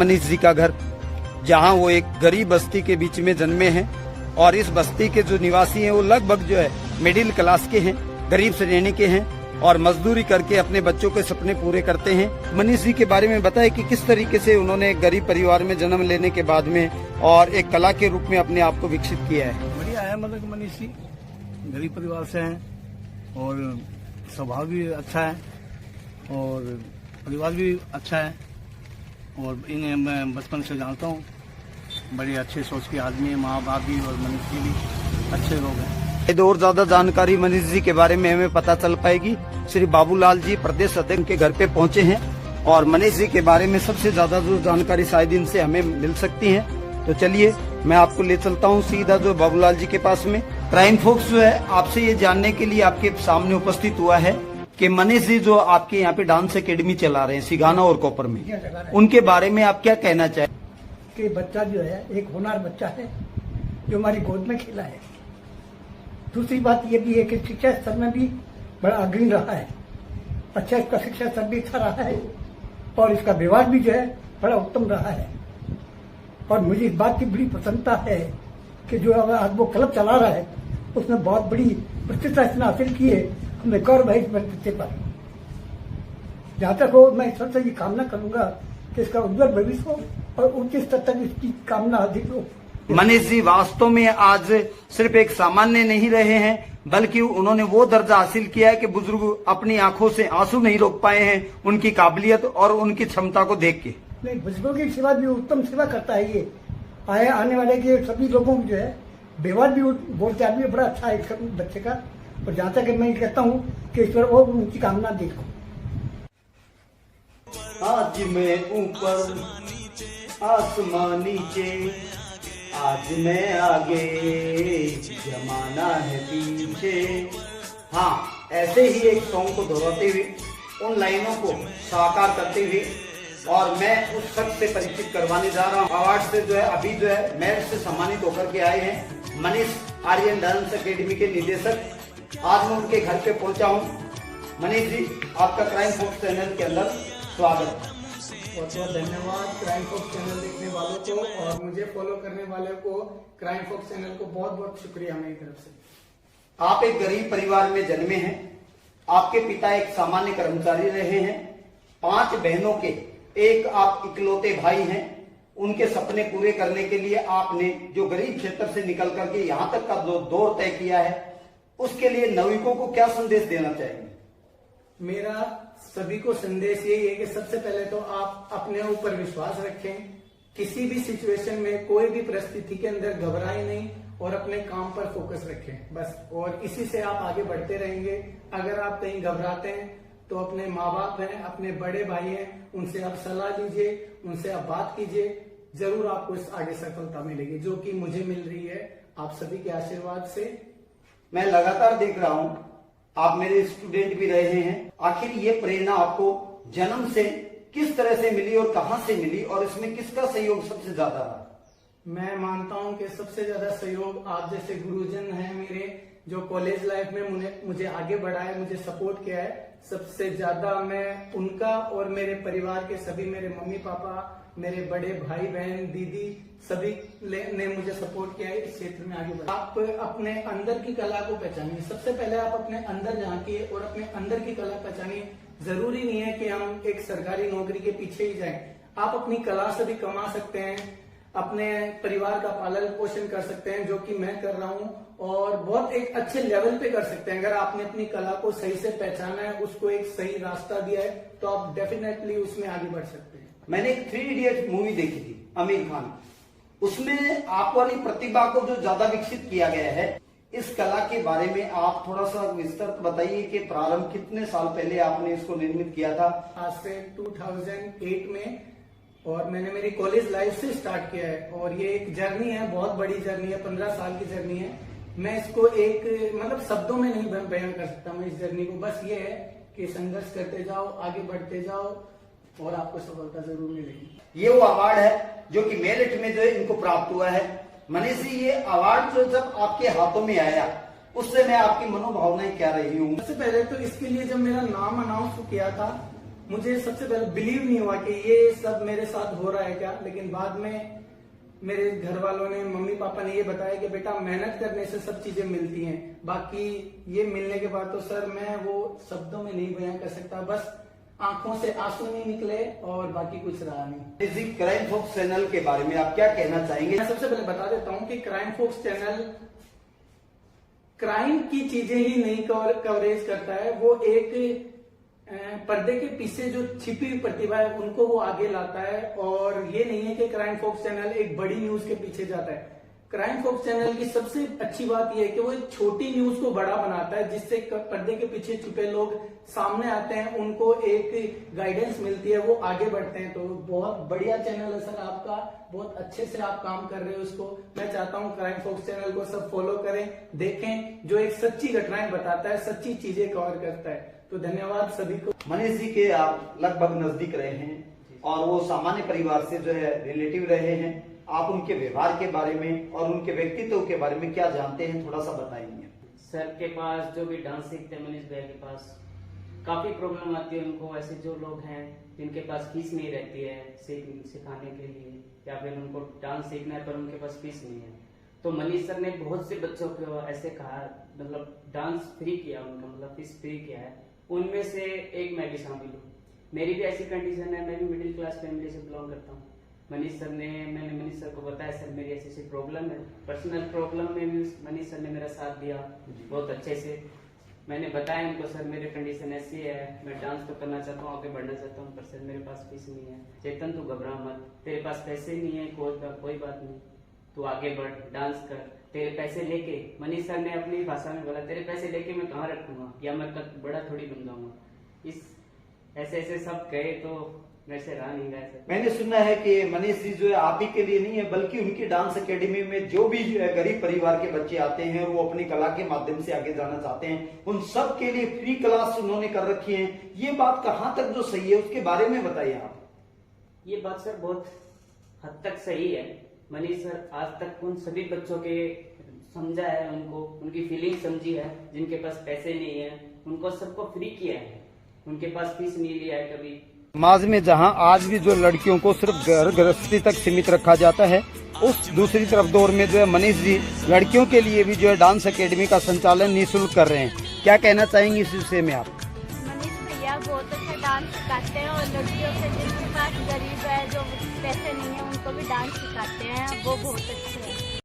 मनीष जी का घर, जहां वो एक गरीब बस्ती के बीच में जन्मे हैं और इस बस्ती के जो निवासी हैं वो लगभग जो है मिडिल क्लास के हैं, गरीब श्रेणी के हैं और मजदूरी करके अपने बच्चों के सपने पूरे करते हैं। मनीष जी के बारे में बताएं कि किस तरीके से उन्होंने एक गरीब परिवार में जन्म लेने के बाद में और एक कला के रूप में अपने आप को विकसित किया है। बढ़िया है, मतलब मनीष जी गरीब परिवार से हैं और स्वभाव भी अच्छा है और परिवार भी अच्छा है और इन्हें मैं बचपन से जानता हूँ। बड़े अच्छे सोच के आदमी है, माँ बाप भी और मनीष जी भी अच्छे लोग हैं। और ज्यादा जानकारी मनीष जी के बारे में हमें पता चल पाएगी। श्री बाबूलाल जी प्रदेश अध्यक्ष के घर पे पहुंचे हैं और मनीष जी के बारे में सबसे ज्यादा जो जानकारी शायद इनसे हमें मिल सकती है। तो चलिए मैं आपको ले चलता हूं सीधा जो बाबूलाल जी के पास में। क्राइम फोक्स जो है आपसे ये जानने के लिए आपके सामने उपस्थित हुआ है कि मनीष जी जो आपके यहाँ पे डांस एकेडमी चला रहे हैं सिगाना और कोपर में, उनके बारे में आप क्या कहना चाहें? कि बच्चा जो है एक होनहार बच्चा है जो हमारी गोद में खेला है। दूसरी बात ये भी है कि शिक्षा स्तर में भी बड़ा अग्रणी रहा है, अच्छा इसका शिक्षा स्तर भी अच्छा रहा है और इसका व्यवहार भी जो है बड़ा उत्तम रहा है। और मुझे इस बात की बड़ी प्रसन्नता है कि जो आज वो क्लब चला रहा है उसमें बहुत बड़ी प्रतिष्ठा इसने हासिल की है। हमें गौरव है इस बच्चे पर। जहाँ तक हो मैं ईश्वर से ये कामना करूंगा कि इसका उज्जवल भविष्य हो और उच्च स्तर तक इसकी कामना अधिक हो। मनीष जी वास्तव में आज सिर्फ एक सामान्य नहीं रहे हैं, बल्कि उन्होंने वो दर्जा हासिल किया है कि बुजुर्ग अपनी आंखों से आंसू नहीं रोक पाए हैं उनकी काबिलियत और उनकी क्षमता को देख के। नहीं, बुजुर्गों की सेवा भी उत्तम सेवा करता है। ये आने वाले के सभी लोगों को जो है व्यवहार भी बोल चाल भी बड़ा अच्छा है बच्चे का। और जहाँ तक मैं कहता हूँ कि ईश्वर वो उनकी कामना देखो। आज मैं ऊपर आसमान नीचे, आज मैं आगे जमाना है पीछे। हाँ, ऐसे ही एक सॉन्ग को दोहराते हुए उन लाइनों को साकार करते हुए और मैं उस शख्स से परिचित करवाने जा रहा हूँ। अवार्ड से जो है अभी जो है मेरिट से सम्मानित होकर के आए हैं मनीष आर्यन डांस एकेडमी के निदेशक। आज मैं उनके घर पे पहुंचा हूँ। मनीष जी, आपका क्राइम फोक्स चैनल के अंदर स्वागत। बहुत बहुत धन्यवाद क्राइम फोक्स चैनल देखने वालों को और मुझे फॉलो करने वालों को। क्राइम फोक्स चैनल को बहुत बहुत शुक्रिया मेरी तरफ से। आप एक गरीब परिवार में जन्मे हैं, आपके पिता एक सामान्य कर्मचारी रहे हैं, 5 बहनों के एक आप इकलौते भाई हैं। उनके सपने पूरे करने के लिए आपने जो गरीब क्षेत्र से निकल करके यहाँ तक का जो दौर तय किया है, उसके लिए नवीकों को क्या संदेश देना चाहेंगे? मेरा सभी को संदेश यही है कि सबसे पहले तो आप अपने ऊपर विश्वास रखें। किसी भी सिचुएशन में कोई भी परिस्थिति के अंदर घबराएं नहीं और अपने काम पर फोकस रखें बस। और इसी से आप आगे बढ़ते रहेंगे। अगर आप कहीं घबराते हैं तो अपने माँ बाप हैं, अपने बड़े भाई हैं, उनसे आप सलाह लीजिए, उनसे आप बात कीजिए। जरूर आपको इस आगे सफलता मिलेगी जो कि मुझे मिल रही है आप सभी के आशीर्वाद से। मैं लगातार देख रहा हूं, आप मेरे स्टूडेंट भी रहे हैं। आखिर ये प्रेरणा आपको जन्म से किस तरह से मिली और कहां से मिली और इसमें किसका सहयोग सबसे ज्यादा रहा? मैं मानता हूं कि सबसे ज्यादा सहयोग आप जैसे गुरुजन हैं मेरे, जो कॉलेज लाइफ में मुझे आगे बढ़ाया, मुझे सपोर्ट किया है। सबसे ज्यादा मैं उनका और मेरे परिवार के सभी, मेरे मम्मी पापा, मेरे बड़े भाई बहन, दीदी, सभी ने मुझे सपोर्ट किया है इस क्षेत्र में आगे बढ़ा। आप अपने अंदर की कला को पहचानिए। सबसे पहले आप अपने अंदर झांकिए और अपने अंदर की कला पहचानिए। जरूरी नहीं है कि हम एक सरकारी नौकरी के पीछे ही जाएं। आप अपनी कला से भी कमा सकते हैं, अपने परिवार का पालन पोषण कर सकते हैं, जो कि मैं कर रहा हूं, और बहुत एक अच्छे लेवल पे कर सकते हैं। अगर आपने अपनी कला को सही से पहचाना है, उसको एक सही रास्ता दिया है, तो आप डेफिनेटली उसमें आगे बढ़ सकते हैं। मैंने एक 3 इडियट मूवी देखी थी आमिर खान, उसमें आप वाली प्रतिभा को जो ज्यादा विकसित किया गया है, इस कला के बारे में आप थोड़ा सा विस्तृत बताइए कि प्रारंभ कितने साल पहले आपने इसको निर्मित किया था? आज से 2008 में, और मैंने मेरी कॉलेज लाइफ से स्टार्ट किया है। और ये एक जर्नी है, बहुत बड़ी जर्नी है, 15 साल की जर्नी है। मैं इसको एक मतलब शब्दों में नहीं बयान कर सकता मैं इस जर्नी को। बस ये है कि संघर्ष करते जाओ, आगे बढ़ते जाओ और आपको सफलता जरूर मिलेगी। ये वो अवार्ड है जो कि मेरिट में जो है इनको प्राप्त हुआ है। मनीष जी, ये अवार्ड जो जब आपके हाथों में आया उससे मैं आपकी मनोभावनाएं क्या रही हूँ? सबसे पहले तो इसके लिए जब मेरा नाम अनाउंस किया था मुझे सबसे पहले बिलीव नहीं हुआ कि ये सब मेरे साथ हो रहा है क्या, लेकिन बाद में मेरे घर वालों ने, मम्मी पापा ने ये बताया कि बेटा मेहनत करने से सब चीजें मिलती हैं। बाकी ये मिलने के बाद तो सर मैं वो शब्दों में नहीं बयां कर सकता, बस आंखों से आंसू नहीं निकले और बाकी कुछ रहा नहीं। इसी क्राइम फोक्स चैनल के बारे में आप क्या कहना चाहेंगे? मैं सबसे पहले बता देता हूं कि क्राइम फोक्स चैनल क्राइम की चीजें ही नहीं कवरेज करता है, वो एक पर्दे के पीछे जो छिपी हुई प्रतिभा है उनको वो आगे लाता है। और ये नहीं है कि क्राइम फोक्स चैनल एक बड़ी न्यूज के पीछे जाता है। क्राइम फोक्स चैनल की सबसे अच्छी बात यह है कि वो एक छोटी न्यूज को बड़ा बनाता है, जिससे पर्दे के पीछे छुपे लोग सामने आते हैं, उनको एक गाइडेंस मिलती है, वो आगे बढ़ते हैं। तो बहुत बढ़िया चैनल है सर आपका, बहुत अच्छे से आप काम कर रहे हो उसको। मैं चाहता हूँ क्राइम फोक्स चैनल को सब फॉलो करें, देखें, जो एक सच्ची घटनाएं बताता है, सच्ची चीजें कवर करता है। तो धन्यवाद सभी को। मनीष जी के आप लगभग नजदीक रहे हैं और वो सामान्य परिवार से जो है रिलेटिव रहे हैं। आप उनके व्यवहार के बारे में और उनके व्यक्तित्व के बारे में क्या जानते हैं, थोड़ा सा बताएंगे। सर के पास जो भी डांस सीखते हैं मनीष भैया के पास, काफी प्रॉब्लम आती है उनको। ऐसे जो लोग हैं जिनके पास फीस नहीं रहती है सिखाने के लिए, या फिर उनको डांस सीखना है पर उनके पास फीस नहीं है, तो मनीष सर ने बहुत से बच्चों को ऐसे कहा, मतलब डांस फ्री किया उनका, मतलब फीस फ्री किया है। उनमें से एक मैं भी शामिल हूँ। मेरी भी ऐसी कंडीशन है, मैं भी मिडिल क्लास फैमिली से बिलोंग करता हूँ। मैंने मनीष सर को बताया सर मेरी ऐसी ऐसी प्रॉब्लम है, पर्सनल प्रॉब्लम में भी मनीष सर ने मेरा साथ दिया बहुत अच्छे से। मैंने बताया उनको सर मेरी कंडीशन ऐसी है, मैं डांस तो करना चाहता हूँ, आगे बढ़ना चाहता हूँ, पर सर मेरे पास फीस नहीं है। चेतन तू घबरा मत, तेरे पास पैसे नहीं है कोई बात नहीं, तू आगे बढ़, डांस कर, तेरे पैसे लेके, मनीष सर ने अपनी भाषा में बोला, तेरे पैसे लेके मैं कहाँ रखूंगा, या मैं बड़ा थोड़ी बन जाऊंगा। इस ऐसे सब कहे तो मेरे से रहा नहीं गया सर। मैंने सुना है कि मनीष जी जो है आप ही के लिए नहीं है, बल्कि उनकी डांस एकेडमी में जो भी गरीब परिवार के बच्चे आते हैं, वो अपनी कला के माध्यम से आगे जाना चाहते हैं, उन सब के लिए फ्री क्लास उन्होंने कर रखी है। ये बात कहाँ तक जो सही है उसके बारे में बताइए आप। ये बात सर बहुत हद तक सही है। मनीष सर आज तक उन सभी बच्चों के समझा है, उनको उनकी फीलिंग समझी है, जिनके पास पैसे नहीं है उनको सबको फ्री किया है, उनके पास फीस नहीं लिया है कभी। समाज में जहां आज भी जो लड़कियों को सिर्फ घर गृहस्थी तक सीमित रखा जाता है, उस दूसरी तरफ दौर में जो है मनीष जी लड़कियों के लिए भी जो है डांस एकेडमी का संचालन निःशुल्क कर रहे हैं। क्या कहना चाहेंगी इस विषय में आप? मनीष भैया बहुत अच्छा डांस सिखाते हैं और लड़कियों से जिनके पास गरीब है, जो पैसे नहीं है, उनको भी डांस सिखाते हैं। वो बहुत अच्छे